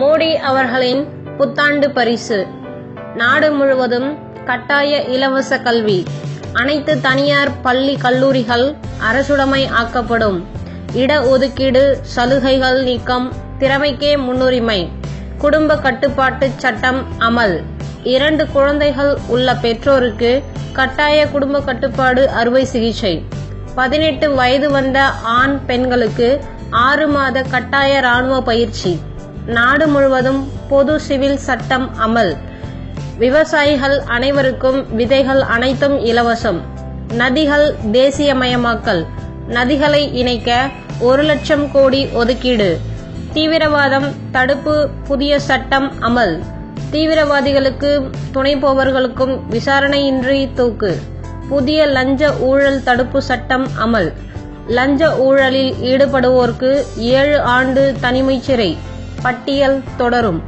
மோடி அவர்களின் புத்தாண்டு பரிசு. நாடு முழுவதும் கட்டாய இலவச கல்வி. அனைத்து தனியார் பள்ளி கல்லூரிகள் அரசுடைமை ஆக்கப்படும். இட ஒதுக்கீடு சலுகைகள் நீக்கம். திறமைக்கே முன்னுரிமை. குடும்ப கட்டுப்பாட்டு சட்டம் அமல். 2 குழந்தைகள் உள்ள பெற்றோருக்கு கட்டாய குடும்ப கட்டுப்பாடு அறுவை சிகிச்சை. 18 வயது வந்த ஆண் பெண்களுக்கு 6 மாத கட்டாய ராணுவ பயிற்சி. நாடு முழுவதும் பொது சிவில் சட்டம் அமல். விவசாயிகள் அனைவருக்கும் விதைகள் அனைத்தும் இலவசம். நதிகள் தேசியமயமாக்கல். நதிகளை இணைக்க 1 லட்சம் கோடி ஒதுக்கீடு. தீவிரவாதம் தடுப்பு புதிய சட்டம் அமல். தீவிரவாதிகளுக்கு துணைப்போவர்களுக்கும் விசாரணையின்றி தூக்கு. புதிய லஞ்ச ஊழல் தடுப்பு சட்டம் அமல். லஞ்ச ஊழலில் ஈடுபடுவோருக்கு 7 ஆண்டு தனிமைச் சிறை. பட்டியல் தொடரும்.